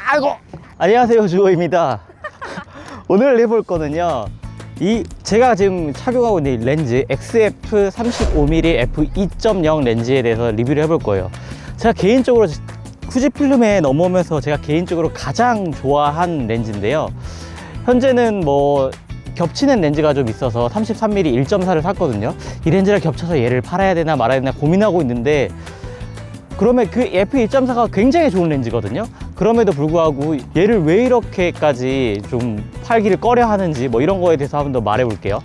아이고. 안녕하세요, 주호입니다. 오늘 해볼 거는요, 제가 지금 착용하고 있는 이 렌즈 XF 35mm f2.0 렌즈에 대해서 리뷰를 해볼 거예요. 제가 개인적으로 후지필름에 넘어오면서 제가 개인적으로 가장 좋아한 렌즈인데요, 현재는 뭐 겹치는 렌즈가 좀 있어서 33mm 1.4를 샀거든요. 이 렌즈를 겹쳐서 얘를 팔아야 되나 말아야 되나 고민하고 있는데, 그러면 그 f2.4가 굉장히 좋은 렌즈거든요. 그럼에도 불구하고 얘를 왜 이렇게까지 좀 팔기를 꺼려 하는지 뭐 이런 거에 대해서 한번 더 말해 볼게요.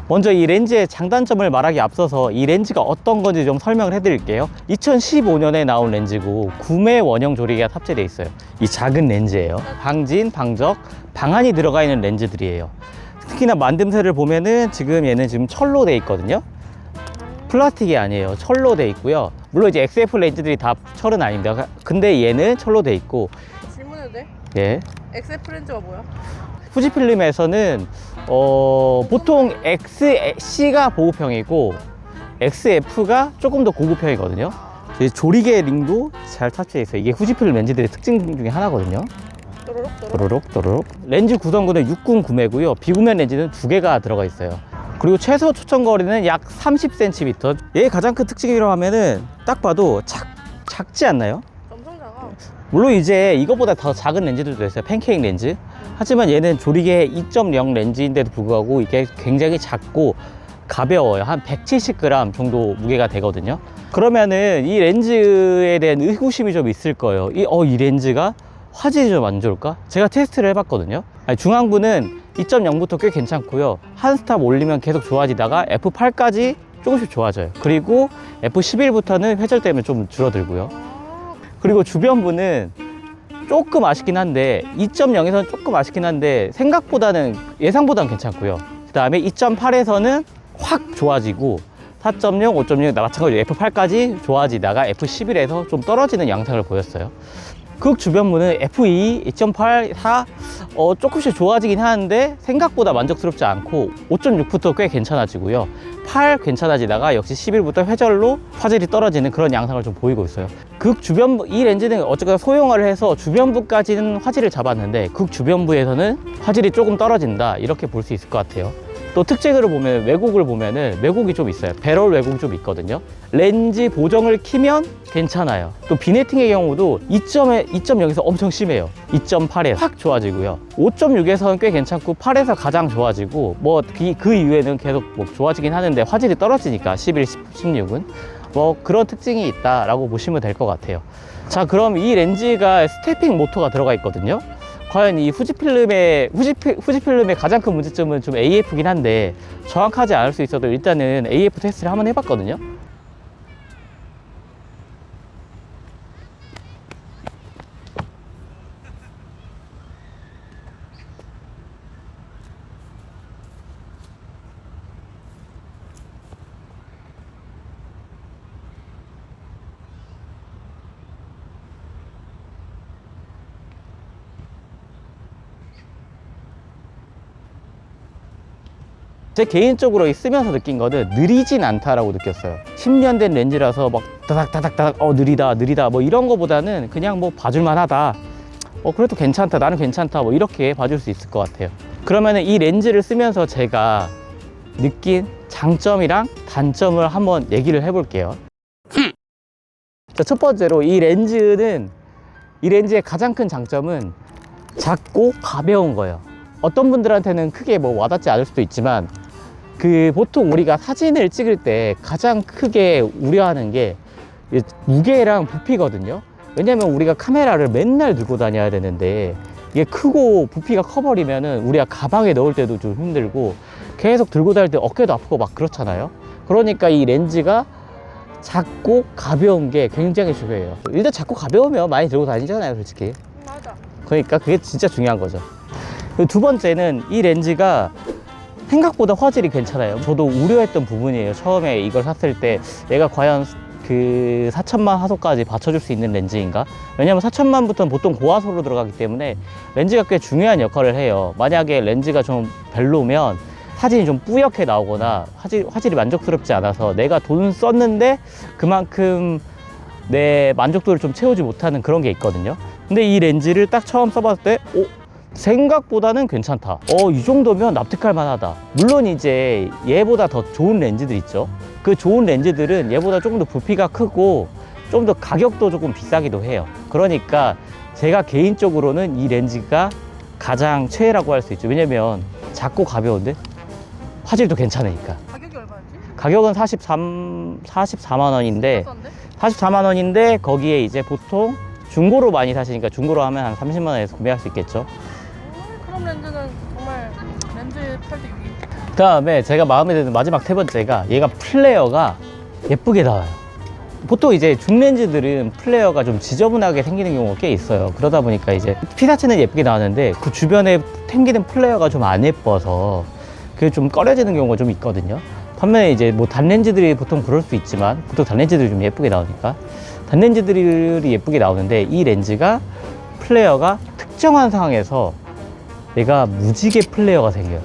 먼저 이 렌즈의 장단점을 말하기 앞서서 이 렌즈가 어떤 건지 좀 설명을 해 드릴게요. 2015년에 나온 렌즈고 구매 원형 조리개가 탑재되어 있어요. 이 작은 렌즈예요. 방진, 방적, 방안이 들어가 있는 렌즈들이에요. 특히나 만듦새를 보면은 지금 얘는 지금 철로 되어 있거든요. 플라스틱이 아니에요. 철로 되어 있고요. 물론 이제 XF 렌즈들이 다 철은 아닙니다. 근데 얘는 철로 되어 있고. 질문해도 돼? 예. XF 렌즈가 뭐야? 후지필름에서는 보통 XC가 보급형이고 XF가 조금 더 고급형이거든요. 조리개 링도 잘 탑재해 있어요. 이게 후지필름 렌즈들의 특징 중에 하나거든요. 또로록. 렌즈 구성구는 6군 구매고요. 비구면 렌즈는 2개가 들어가 있어요. 그리고 최소 초점 거리는 약 30cm. 얘의 가장 큰 특징이라고 하면은 딱 봐도 작지 않나요? 엄청 작아. 물론 이제 이거보다 더 작은 렌즈들도 있어요. 팬케이크 렌즈. 하지만 얘는 조리개 2.0 렌즈인데도 불구하고 이게 굉장히 작고 가벼워요. 한 170g 정도 무게가 되거든요. 그러면은 이 렌즈에 대한 의구심이 좀 있을 거예요. 이 렌즈가 화질이 좀 안 좋을까? 제가 테스트를 해봤거든요. 중앙부는 2.0부터 꽤 괜찮고요. 한 스탑 올리면 계속 좋아지다가 F8까지 조금씩 좋아져요. 그리고 F11부터는 회절 때문에 좀 줄어들고요. 그리고 주변부는 조금 아쉽긴 한데 2.0에서는 조금 아쉽긴 한데 생각보다는 예상보다는 괜찮고요. 그 다음에 2.8에서는 확 좋아지고 4.0, 5.0 마찬가지로 F8까지 좋아지다가 F11에서 좀 떨어지는 양상을 보였어요. 극 주변부는 F2, 2.8, 4 조금씩 좋아지긴 하는데 생각보다 만족스럽지 않고 5.6부터 꽤 괜찮아지고요. 8 괜찮아지다가 역시 11부터 회절로 화질이 떨어지는 그런 양상을 좀 보이고 있어요. 극 주변부, 이 렌즈는 어쨌거나 소형화를 해서 주변부까지는 화질을 잡았는데 극 주변부에서는 화질이 조금 떨어진다, 이렇게 볼 수 있을 것 같아요. 또 특징으로 보면 왜곡을 보면은 왜곡이 좀 있어요. 배럴 왜곡이 좀 있거든요. 렌즈 보정을 키면 괜찮아요. 또 비네팅의 경우도 2.0에서 엄청 심해요. 2.8에 확 좋아지고요. 5.6에서는 꽤 괜찮고 8에서 가장 좋아지고 뭐 그 이후에는 계속 뭐 좋아지긴 하는데 화질이 떨어지니까 11, 16은 뭐 그런 특징이 있다라고 보시면 될 것 같아요. 자, 그럼 이 렌즈가 스태핑 모터가 들어가 있거든요. 과연 이 후지필름의 가장 큰 문제점은 좀 AF긴 한데 정확하지 않을 수 있어도 일단은 AF 테스트를 한번 해봤거든요. 제 개인적으로 쓰면서 느낀 거는 느리진 않다라고 느꼈어요. 10년 된 렌즈라서 막 다닥다닥다닥 느리다 뭐 이런 거보다는 그냥 뭐 봐줄만 하다, 그래도 괜찮다, 나는 괜찮다, 뭐 이렇게 봐줄 수 있을 것 같아요. 그러면은 이 렌즈를 쓰면서 제가 느낀 장점이랑 단점을 한번 얘기를 해볼게요. 자, 첫 번째로 이 렌즈의 가장 큰 장점은 작고 가벼운 거예요. 어떤 분들한테는 크게 뭐 와닿지 않을 수도 있지만 보통 우리가 사진을 찍을 때 가장 크게 우려하는 게 무게랑 부피거든요. 왜냐면 우리가 카메라를 맨날 들고 다녀야 되는데 이게 크고 부피가 커버리면은 우리가 가방에 넣을 때도 좀 힘들고 계속 들고 다닐 때 어깨도 아프고 막 그렇잖아요. 그러니까 이 렌즈가 작고 가벼운 게 굉장히 중요해요. 일단 작고 가벼우면 많이 들고 다니잖아요, 솔직히. 맞아. 그러니까 그게 진짜 중요한 거죠. 두 번째는 이 렌즈가 생각보다 화질이 괜찮아요. 저도 우려했던 부분이에요. 처음에 이걸 샀을 때 얘가 과연 그 4천만 화소까지 받쳐줄 수 있는 렌즈인가? 왜냐면 4천만부터는 보통 고화소로 들어가기 때문에 렌즈가 꽤 중요한 역할을 해요. 만약에 렌즈가 좀 별로면 사진이 좀 뿌옇게 나오거나 화질이 만족스럽지 않아서 내가 돈 썼는데 그만큼 내 만족도를 좀 채우지 못하는 그런 게 있거든요. 근데 이 렌즈를 딱 처음 써봤을 때 생각보다는 괜찮다. 이 정도면 납득할 만하다. 물론 이제 얘보다 더 좋은 렌즈들 있죠. 그 좋은 렌즈들은 얘보다 조금 더 부피가 크고 좀 더 가격도 조금 비싸기도 해요. 그러니까 제가 개인적으로는 이 렌즈가 가장 최애라고 할 수 있죠. 왜냐면 작고 가벼운데 화질도 괜찮으니까. 가격이 얼마였지? 가격은 44만 원인데 싼데? 44만 원인데 거기에 이제 보통 중고로 많이 사시니까 중고로 하면 한 30만 원에서 구매할 수 있겠죠. 그럼 렌즈는 정말 렌즈 팔 때 유리. 그 다음에 제가 마음에 드는 마지막 세 번째가 얘가 플레어가 예쁘게 나와요. 보통 이제 중렌즈들은 플레어가 좀 지저분하게 생기는 경우가 꽤 있어요. 그러다 보니까 이제 피사체는 예쁘게 나왔는데 그 주변에 생기는 플레어가 좀 안 예뻐서 그게 좀 꺼려지는 경우가 좀 있거든요. 반면에 이제 뭐 단렌즈들이 보통 그럴 수 있지만 보통 단렌즈들이 좀 예쁘게 나오니까 단렌즈들이 예쁘게 나오는데 이 렌즈가 플레어가 특정한 상황에서 얘가 무지개 플레어가 생겨요.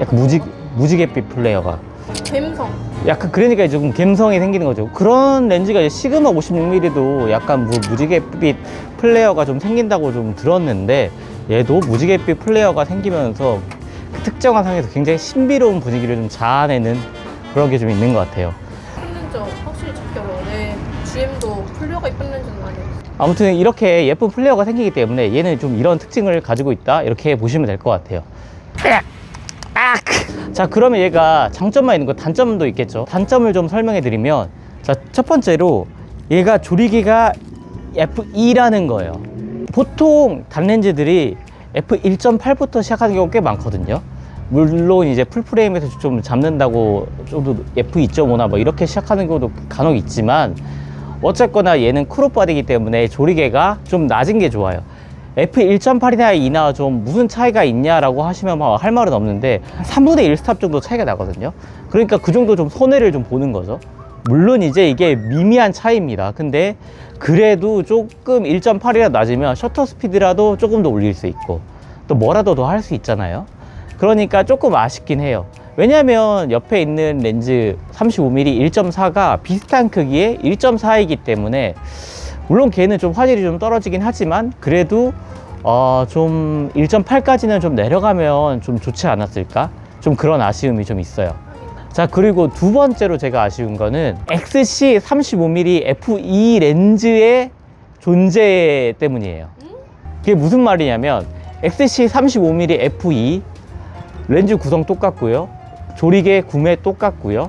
약간 무지갯빛 플레어가 갬성. 약간 그러니까 조금 갬성이 생기는 거죠. 그런 렌즈가 이제 시그마 56mm도 약간 무지갯빛 플레어가 좀 생긴다고 좀 들었는데 얘도 무지갯빛 플레어가 생기면서 그 특정한 상황에서 굉장히 신비로운 분위기를 좀 자아내는 그런 게 좀 있는 것 같아요. 렌즈 확실히 찾기 어려워. GM도 플레어가 이쁜 렌즈는 아니야. 아무튼 이렇게 예쁜 플레어가 생기기 때문에 얘는 좀 이런 특징을 가지고 있다 이렇게 보시면 될 것 같아요. 자, 그러면 얘가 장점만 있는 거 단점도 있겠죠. 단점을 좀 설명해 드리면, 자, 첫 번째로 얘가 조리개가 f2라는 거예요. 보통 단렌즈들이 f1.8부터 시작하는 경우가 꽤 많거든요. 물론 이제 풀프레임에서 좀 잡는다고 좀 f2.5나 뭐 이렇게 시작하는 경우도 간혹 있지만 어쨌거나 얘는 크롭바디이기 때문에 조리개가 좀 낮은 게 좋아요. f1.8이나 2나 좀 무슨 차이가 있냐라고 하시면 할 말은 없는데 3분의 1 스탑 정도 차이가 나거든요. 그러니까 그 정도 좀 손해를 좀 보는 거죠. 물론 이제 이게 미미한 차이입니다. 근데 그래도 조금 1.8이라 낮으면 셔터 스피드라도 조금 더 올릴 수 있고 또 뭐라도 더 할 수 있잖아요. 그러니까 조금 아쉽긴 해요. 왜냐면 옆에 있는 렌즈 35mm 1.4가 비슷한 크기의 1.4이기 때문에 물론 걔는 좀 화질이 좀 떨어지긴 하지만 그래도 좀 1.8까지는 좀 내려가면 좀 좋지 않았을까? 좀 그런 아쉬움이 좀 있어요. 자, 그리고 두 번째로 제가 아쉬운 거는 XC 35mm f2 렌즈의 존재 때문이에요. 그게 무슨 말이냐면 XC 35mm f2 렌즈 구성 똑같고요. 조리개 구매 똑같고요.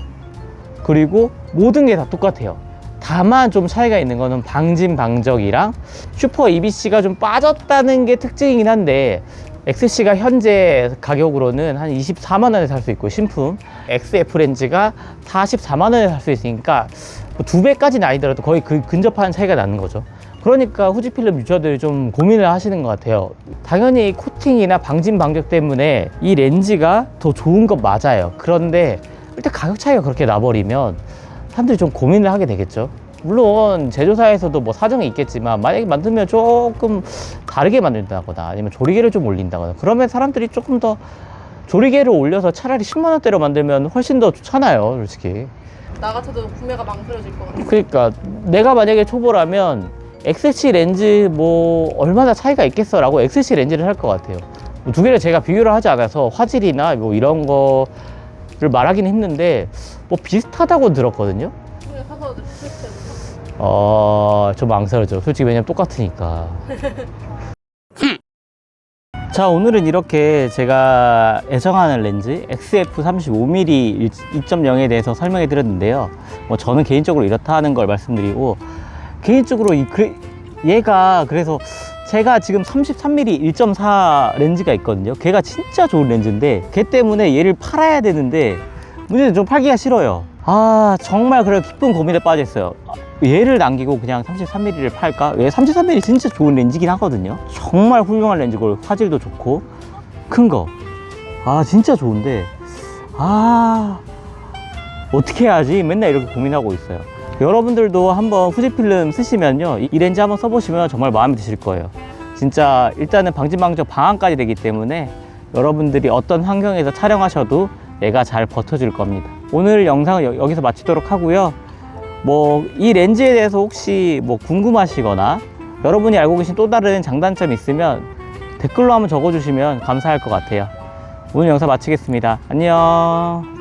그리고 모든 게 다 똑같아요. 다만 좀 차이가 있는 거는 방진 방적이랑 슈퍼 EBC가 좀 빠졌다는 게 특징이긴 한데 XC가 현재 가격으로는 한 24만 원에 살 수 있고 신품 XF 렌즈가 44만 원에 살 수 있으니까 뭐 2배까지는 아니더라도 거의 그 근접한 차이가 나는 거죠. 그러니까 후지필름 유저들이 좀 고민을 하시는 것 같아요. 당연히 코팅이나 방진 방적 때문에 이 렌즈가 더 좋은 건 맞아요. 그런데 일단 가격 차이가 그렇게 나버리면 사람들이 좀 고민을 하게 되겠죠. 물론 제조사에서도 뭐 사정이 있겠지만 만약에 만들면 조금 다르게 만든다거나 아니면 조리개를 좀 올린다거나 그러면 사람들이 조금 더 조리개를 올려서 차라리 10만 원대로 만들면 훨씬 더 좋잖아요, 솔직히. 나 같아도 구매가 망설여질 것 같아. 그러니까 내가 만약에 초보라면 XC 렌즈 뭐 얼마나 차이가 있겠어 라고 XC 렌즈를 할 것 같아요. 두 개를 제가 비교를 하지 않아서 화질이나 뭐 이런 거를 말하기는 힘든데 뭐 비슷하다고 들었거든요. 그냥 사서 테스트 해볼까? 좀 망설여져. 솔직히 왜냐면 똑같으니까. 자, 오늘은 이렇게 제가 애정하는 렌즈 XF 35mm 2.0에 대해서 설명해 드렸는데요. 뭐 저는 개인적으로 이렇다 하는 걸 말씀드리고 개인적으로 얘가 그래서 제가 지금 33mm 1.4 렌즈가 있거든요. 걔가 진짜 좋은 렌즈인데 걔 때문에 얘를 팔아야 되는데 문제는 좀 팔기가 싫어요. 정말 그래 깊은 고민에 빠져 있어요. 얘를 남기고 그냥 33mm를 팔까? 왜 33mm 진짜 좋은 렌즈긴 하거든요. 정말 훌륭한 렌즈고 화질도 좋고 큰 거. 진짜 좋은데 어떻게 해야지? 맨날 이렇게 고민하고 있어요. 여러분들도 한번 후지필름 쓰시면요 이 렌즈 한번 써보시면 정말 마음에 드실 거예요. 진짜 일단은 방진방적 방한까지 되기 때문에 여러분들이 어떤 환경에서 촬영하셔도 얘가 잘 버텨줄 겁니다. 오늘 영상은 여기서 마치도록 하고요. 뭐 이 렌즈에 대해서 혹시 뭐 궁금하시거나 여러분이 알고 계신 또 다른 장단점이 있으면 댓글로 한번 적어주시면 감사할 것 같아요. 오늘 영상 마치겠습니다. 안녕.